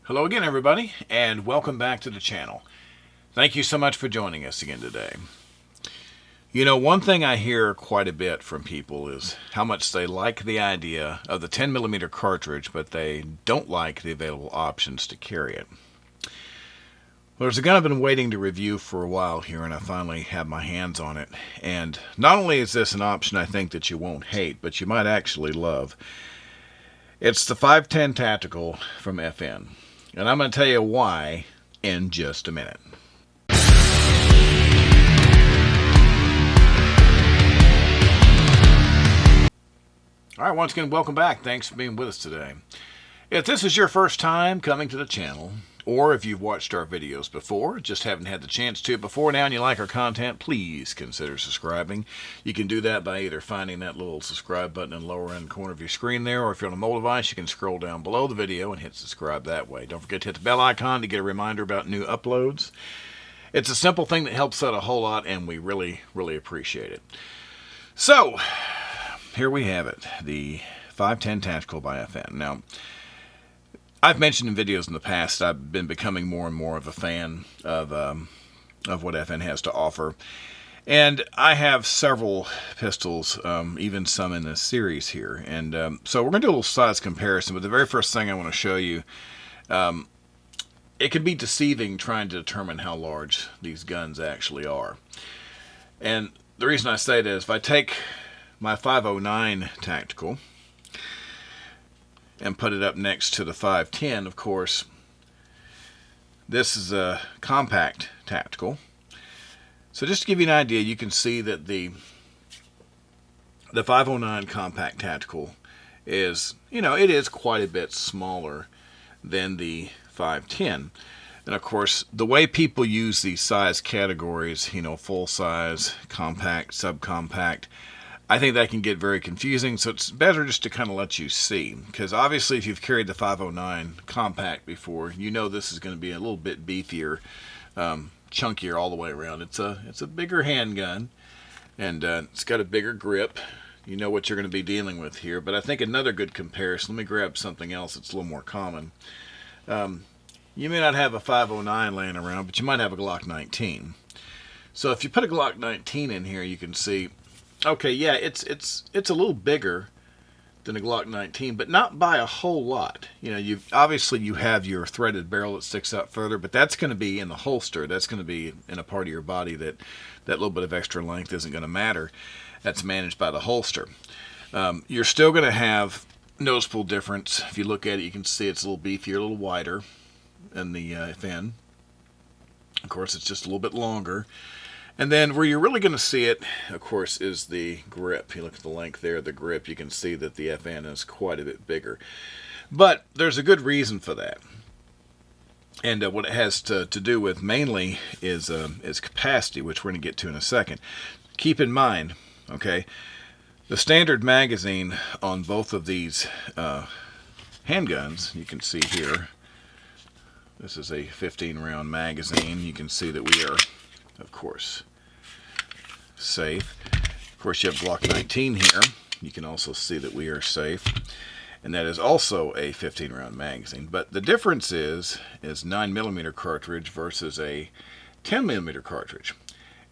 Hello again, everybody, and welcome back to the channel. Thank you so much for joining us again today. You know, one thing I hear quite a bit from people is how much they like the idea of the 10mm cartridge, but they don't like the available options to carry it. Well, there's a gun I've been waiting to review for a while here, and I finally have my hands on it. And not only is this an option I think that you won't hate, but you might actually love. It's the 510 Tactical from FN. And I'm going to tell you why in just a minute. Alright, once again, welcome back. Thanks for being with us today. If this is your first time coming to the channel, or if you've watched our videos before, just haven't had the chance to before now and you like our content, please consider subscribing. You can do that by either finding that little subscribe button in the lower end corner of your screen there, or if you're on a mobile device, you can scroll down below the video and hit subscribe that way. Don't forget to hit the bell icon to get a reminder about new uploads. It's a simple thing that helps out a whole lot, and we really, really appreciate it. So, here we have it, the 510 Tactical by FN. Now, I've mentioned in videos in the past I've been becoming more and more of a fan of what FN has to offer. And I have several pistols, even some in this series here. And so we're going to do a little size comparison, but the very first thing I want to show you, it can be deceiving trying to determine how large these guns actually are. And the reason I say that is if I take my 509 Tactical and put it up next to the 510, of course, this is a compact tactical. So just to give you an idea, you can see that the 509 compact tactical is, you know, it is quite a bit smaller than the 510. And of course, the way people use these size categories, you know, full size, compact, subcompact, I think that can get very confusing, so it's better just to kind of let you see. Because obviously if you've carried the 509 compact before, you know this is going to be a little bit beefier, chunkier all the way around. It's a bigger handgun, and it's got a bigger grip. You know what you're going to be dealing with here. But I think another good comparison, let me grab something else that's a little more common. You may not have a 509 laying around, but you might have a Glock 19. So if you put a Glock 19 in here, you can see, okay, yeah, it's a little bigger than a Glock 19, but not by a whole lot. You know, obviously you have your threaded barrel that sticks out further, but that's going to be in the holster. That's going to be in a part of your body that little bit of extra length isn't going to matter. That's managed by the holster. You're still going to have noticeable difference. If you look at it, you can see it's a little beefier, a little wider in the fin. Of course, it's just a little bit longer. And then where you're really going to see it, of course, is the grip. You look at the length there, the grip, you can see that the FN is quite a bit bigger. But there's a good reason for that. And what it has to do with mainly is capacity, which we're going to get to in a second. Keep in mind, okay, the standard magazine on both of these handguns, you can see here, this is a 15-round magazine. You can see that we are, of course, safe. Of course, you have Glock 19 here. You can also see that we are safe. And that is also a 15-round magazine. But the difference is 9mm cartridge versus a 10mm cartridge.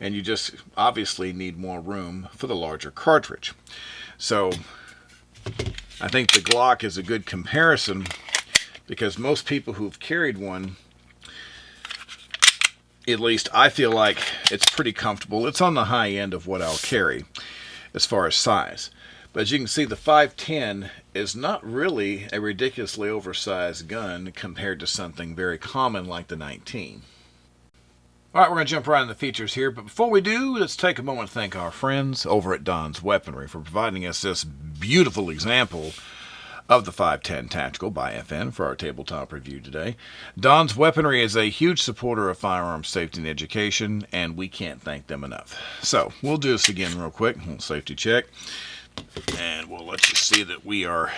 And you just obviously need more room for the larger cartridge. So I think the Glock is a good comparison because most people who've carried one, at least I feel like it's pretty comfortable. It's on the high end of what I'll carry as far as size. But as you can see, the 510 is not really a ridiculously oversized gun compared to something very common like the 19. Alright, we're going to jump right into the features here. But before we do, let's take a moment to thank our friends over at Don's Weaponry for providing us this beautiful example of the 510 Tactical by FN for our tabletop review today. Don's Weaponry is a huge supporter of firearms safety and education, and we can't thank them enough. So, we'll do this again real quick. A little safety check. And we'll let you see that we are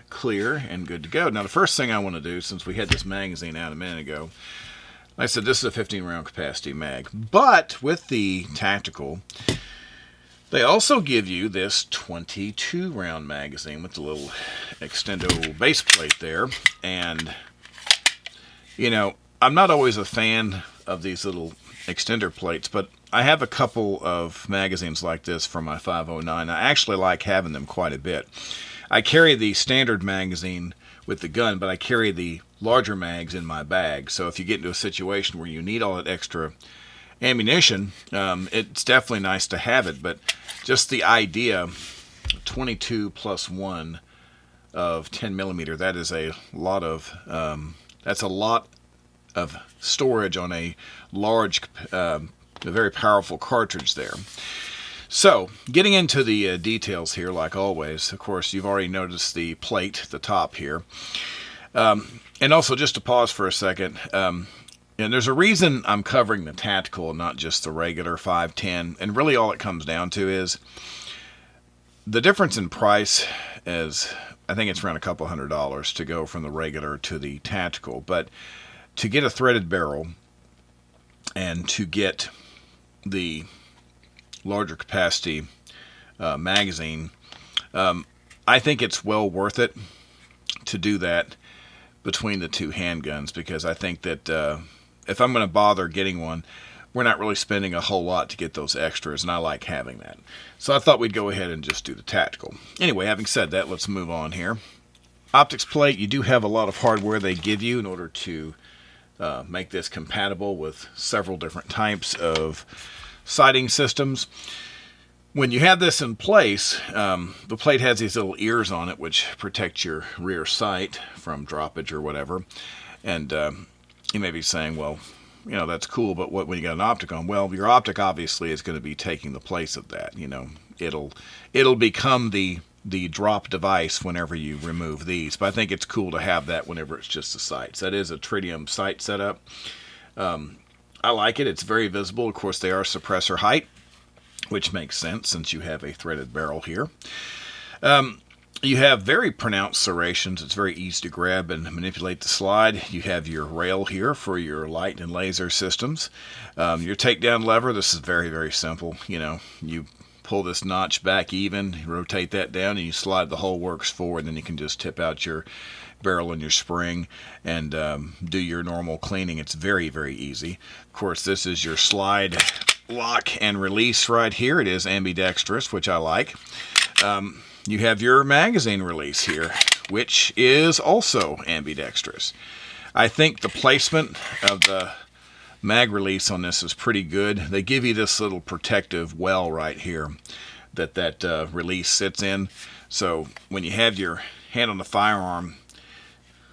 clear and good to go. Now, the first thing I want to do, since we had this magazine out a minute ago, like I said, this is a 15-round capacity mag. But with the Tactical, they also give you this 22-round magazine with the little extendo base plate there. And You know, I'm not always a fan of these little extender plates, but I have a couple of magazines like this for my 509. I actually like having them quite a bit. I carry the standard magazine with the gun, but I carry the larger mags in my bag. So if you get into a situation where you need all that extra ammunition, it's definitely nice to have it. But just the idea, 22 plus 1 of 10 millimeter, that is a lot of that's a lot of storage on a large, a very powerful cartridge there. So, getting into the details here, like always, of course, you've already noticed the plate at the top here. And also, just to pause for a second, and there's a reason I'm covering the tactical and not just the regular 510, and really all it comes down to is the difference in price is, I think it's around a couple $100 to go from the regular to the tactical, but to get a threaded barrel and to get the larger capacity magazine, I think it's well worth it to do that between the two handguns, because I think that if I'm going to bother getting one, we're not really spending a whole lot to get those extras, and I like having that. So I thought we'd go ahead and just do the tactical. Anyway, having said that, let's move on here. Optics plate, you do have a lot of hardware they give you in order to make this compatible with several different types of sighting systems. When you have this in place, the plate has these little ears on it which protect your rear sight from droppage or whatever. And you may be saying, well, you know, that's cool, but what when you got an optic on? Well, your optic obviously is going to be taking the place of that. You know, it'll become the drop device whenever you remove these. But I think it's cool to have that whenever it's just the sights. That is a tritium sight setup. I like it. It's very visible. Of course, they are suppressor height, which makes sense since you have a threaded barrel here. You have very pronounced serrations. It's very easy to grab and manipulate the slide. You have your rail here for your light and laser systems. Your takedown lever, this is very, very simple. You know, you pull this notch back even, rotate that down, and you slide the whole works forward, and then you can just tip out your barrel and your spring and do your normal cleaning. It's very, very easy. Of course, this is your slide lock and release right here. It is ambidextrous, which I like. You have your magazine release here, which is also ambidextrous. I think the placement of the mag release on this is pretty good. They give you this little protective well right here that release sits in. So when you have your hand on the firearm,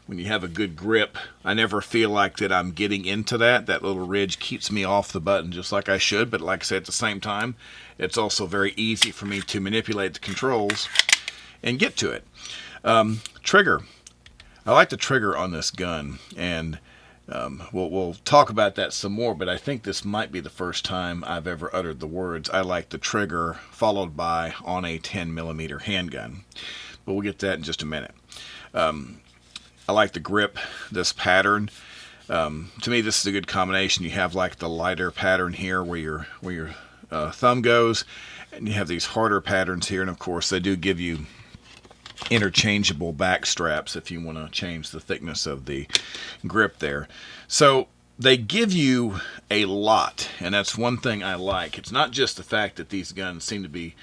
when you have a good grip, I never feel like that I'm getting into that. That little ridge keeps me off the button just like I should, but like I said, at the same time, it's also very easy for me to manipulate the controls and get to it. Trigger. I like the trigger on this gun, and we'll talk about that some more, but I think this might be the first time I've ever uttered the words, I like the trigger, followed by on a 10 millimeter handgun. But we'll get to that in just a minute. I like the grip, this pattern. To me, this is a good combination. You have like the lighter pattern here where your thumb goes, and you have these harder patterns here. And of course, they do give you interchangeable back straps if you want to change the thickness of the grip there. So they give you a lot, and that's one thing I like. It's not just the fact that these guns seem to be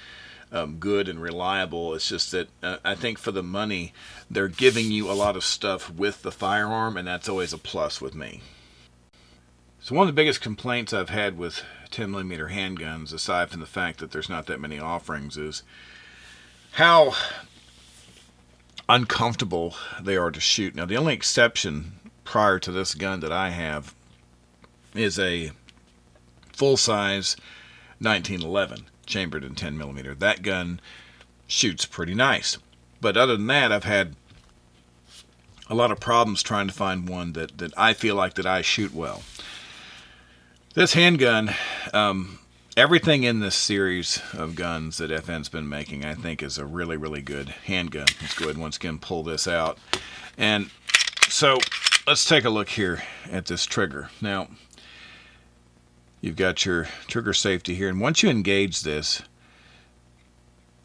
good and reliable. It's just that I think for the money, they're giving you a lot of stuff with the firearm, and that's always a plus with me. So one of the biggest complaints I've had with 10mm handguns, aside from the fact that there's not that many offerings, is how uncomfortable they are to shoot. Now, the only exception prior to this gun that I have is a full-size 1911 chambered in 10mm. That gun shoots pretty nice. But other than that, I've had a lot of problems trying to find one that I feel like that I shoot well. This handgun, everything in this series of guns that FN's been making, I think is a really, really good handgun. Let's go ahead and once again pull this out. And so let's take a look here at this trigger. Now, you've got your trigger safety here, and once you engage this,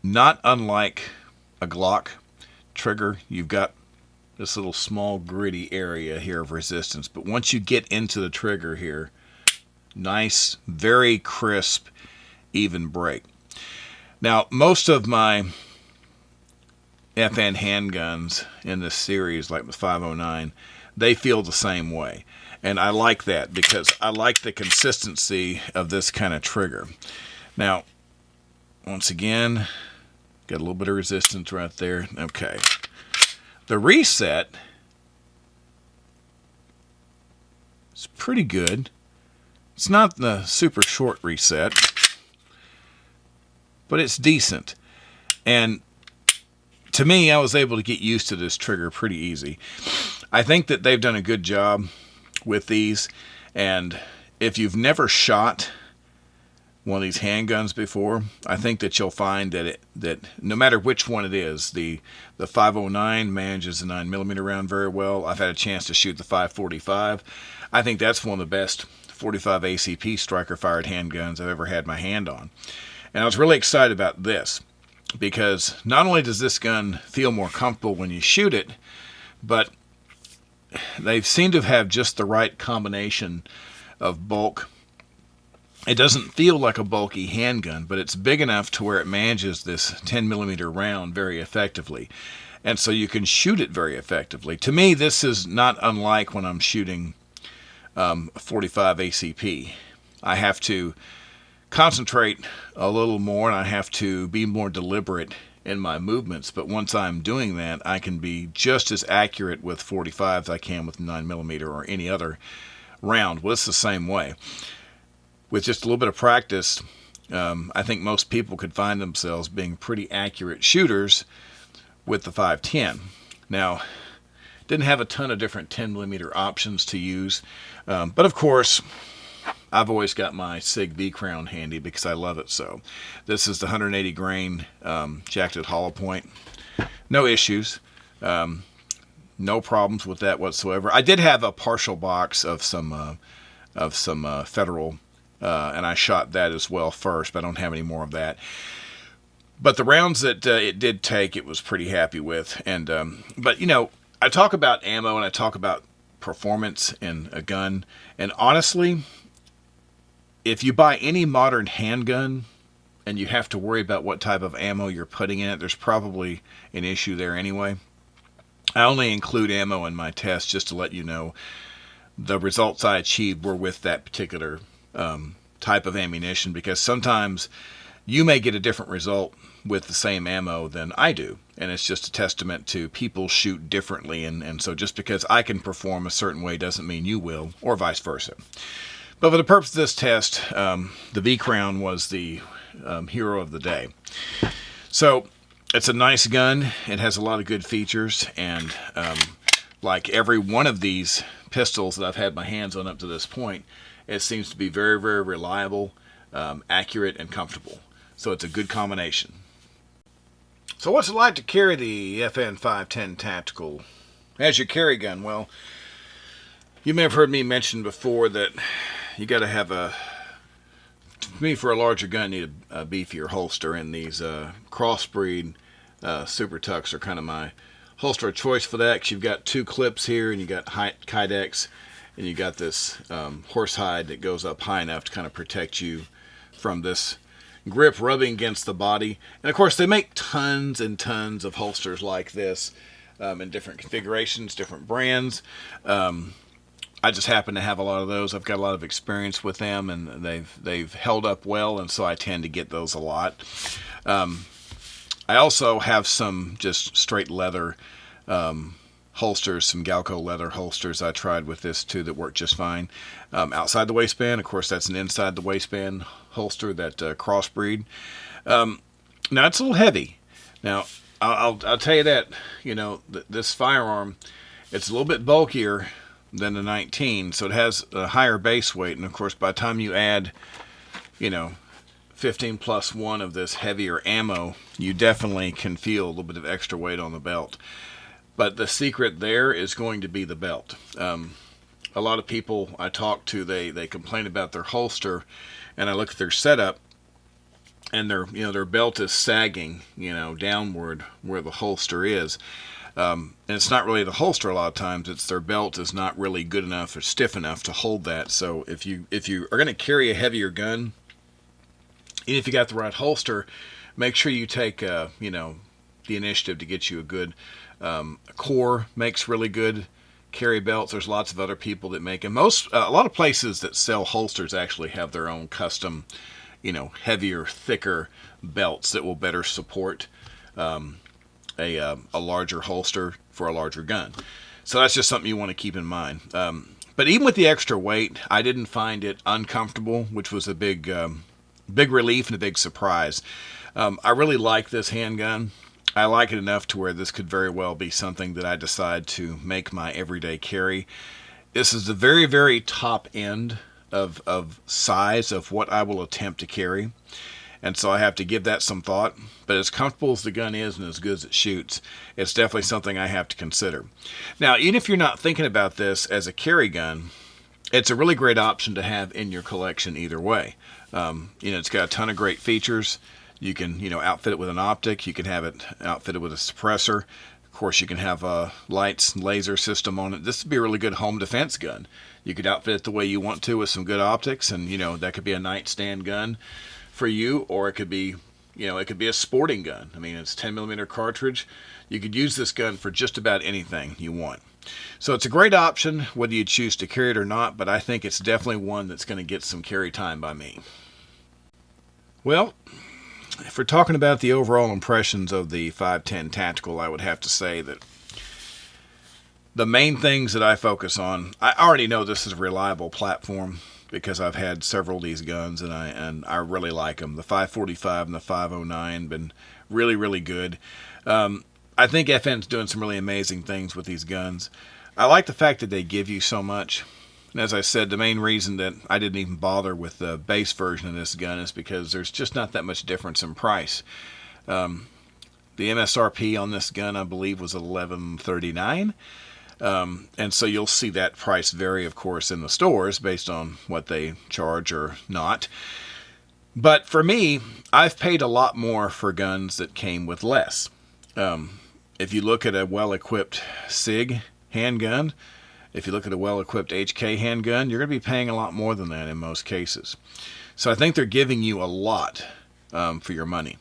not unlike a Glock trigger, you've got this little small gritty area here of resistance. But once you get into the trigger here, nice, very crisp, even break. Now, most of my FN handguns in this series, like the 509, they feel the same way. And I like that because I like the consistency of this kind of trigger. Now, once again, got a little bit of resistance right there. Okay. The reset is pretty good. It's not the super short reset, but it's decent. And to me, I was able to get used to this trigger pretty easy. I think that they've done a good job with these. And if you've never shot one of these handguns before, I think that you'll find that no matter which one it is, the 509 manages the 9mm round very well. I've had a chance to shoot the 545. I think that's one of the best 45 ACP striker fired handguns I've ever had my hand on. And I was really excited about this because not only does this gun feel more comfortable when you shoot it, but they seem to have just the right combination of bulk. It doesn't feel like a bulky handgun, but it's big enough to where it manages this 10mm round very effectively. And so you can shoot it very effectively. To me, this is not unlike when I'm shooting 45 ACP. I have to concentrate a little more and I have to be more deliberate in my movements, but once I'm doing that, I can be just as accurate with 45 as I can with 9mm or any other round. Well, it's the same way. With just a little bit of practice, I think most people could find themselves being pretty accurate shooters with the 510. Now, didn't have a ton of different 10mm options to use, but of course, I've always got my SIG V-Crown handy because I love it so. This is the 180 grain jacketed hollow point. No issues. No problems with that whatsoever. I did have a partial box of some Federal, and I shot that as well first, but I don't have any more of that. But the rounds that it did take, it was pretty happy with. And but you know, I talk about ammo and I talk about performance in a gun, and honestly, if you buy any modern handgun and you have to worry about what type of ammo you're putting in it, there's probably an issue there anyway. I only include ammo in my test just to let you know the results I achieved were with that particular type of ammunition, because sometimes you may get a different result with the same ammo than I do, and it's just a testament to people shoot differently, and so just because I can perform a certain way doesn't mean you will, or vice versa. But for the purpose of this test, the V-Crown was the hero of the day. So it's a nice gun. It has a lot of good features, and like every one of these pistols that I've had my hands on up to this point, it seems to be very, very reliable, accurate, and comfortable. So it's a good combination. So what's it like to carry the FN 510 Tactical as your carry gun? Well, you may have heard me mention before that you got to have to me, for a larger gun, you need a beefier holster, and these crossbreed Super Tucks are kind of my holster of choice for that, because you've got two clips here, and you got Kydex, and you got this horsehide that goes up high enough to kind of protect you from this grip rubbing against the body. And of course, they make tons and tons of holsters like this in different configurations, different brands. I just happen to have a lot of those. I've got a lot of experience with them, and they've held up well, and so I tend to get those a lot. I also have some just straight leather holsters, some Galco leather holsters I tried with this too that work just fine. Outside the waistband, of course, that's an inside the waistband holster, that crossbreed. Now it's a little heavy. Now I'll tell you that, you know, this firearm, it's a little bit bulkier than the 19, so it has a higher base weight, and of course by the time you add, you know, 15 plus 1 of this heavier ammo, you definitely can feel a little bit of extra weight on the belt. But the secret there is going to be the belt. A lot of people I talk to, they complain about their holster, and I look at their setup, and their belt is sagging, downward where the holster is. And it's not really the holster a lot of times, it's their belt is not really good enough or stiff enough to hold that. So if you are going to carry a heavier gun, and if you got the right holster, make sure you take the initiative to get you a good Core makes really good carry belts. There's lots of other people that make them. A lot of places that sell holsters actually have their own custom, heavier, thicker belts that will better support a larger holster for a larger gun. So that's just something you want to keep in mind. But even with the extra weight, I didn't find it uncomfortable, which was a big relief and a big surprise. I really like this handgun. I like it enough to where this could very well be something that I decide to make my everyday carry. This is the very, very top end of size of what I will attempt to carry. And so I have to give that some thought. But as comfortable as the gun is and as good as it shoots, it's definitely something I have to consider. Now, even if you're not thinking about this as a carry gun, it's a really great option to have in your collection either way. It's got a ton of great features. You can, outfit it with an optic. You can have it outfitted with a suppressor. Of course, you can have a lights and laser system on it. This would be a really good home defense gun. You could outfit it the way you want to with some good optics, and, that could be a nightstand gun for you, or it could be, a sporting gun. I mean, it's 10mm cartridge. You could use this gun for just about anything you want. So it's a great option, whether you choose to carry it or not, but I think it's definitely one that's going to get some carry time by me. Well, if we're talking about the overall impressions of the 510 Tactical, I would have to say that the main things that I focus on, I already know this is a reliable platform because I've had several of these guns and I really like them. The 545 and the 509 been really, really good. I think FN's doing some really amazing things with these guns. I like the fact that they give you so much. And as I said, the main reason that I didn't even bother with the base version of this gun is because there's just not that much difference in price. The MSRP on this gun, I believe, was $1139. And so you'll see that price vary, of course, in the stores based on what they charge or not. But for me, I've paid a lot more for guns that came with less. If you look at a well-equipped SIG handgun, if you look at a well-equipped HK handgun, you're going to be paying a lot more than that in most cases. So I think they're giving you a lot for your money.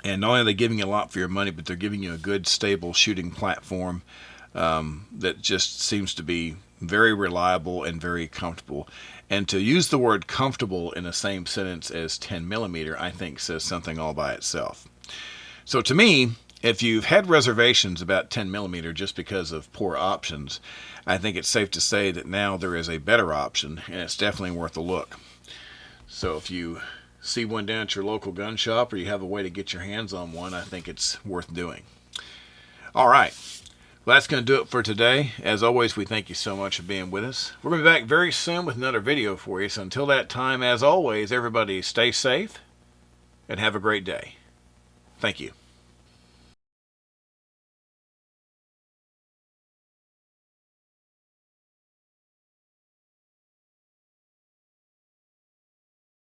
And not only are they giving you a lot for your money, but they're giving you a good, stable shooting platform that just seems to be very reliable and very comfortable. And to use the word comfortable in the same sentence as 10mm, I think says something all by itself. So to me, if you've had reservations about 10mm just because of poor options, I think it's safe to say that now there is a better option, and it's definitely worth a look. So if you see one down at your local gun shop or you have a way to get your hands on one, I think it's worth doing. All right. Well, that's going to do it for today. As always, we thank you so much for being with us. We're going to be back very soon with another video for you. So until that time, as always, everybody stay safe and have a great day. Thank you.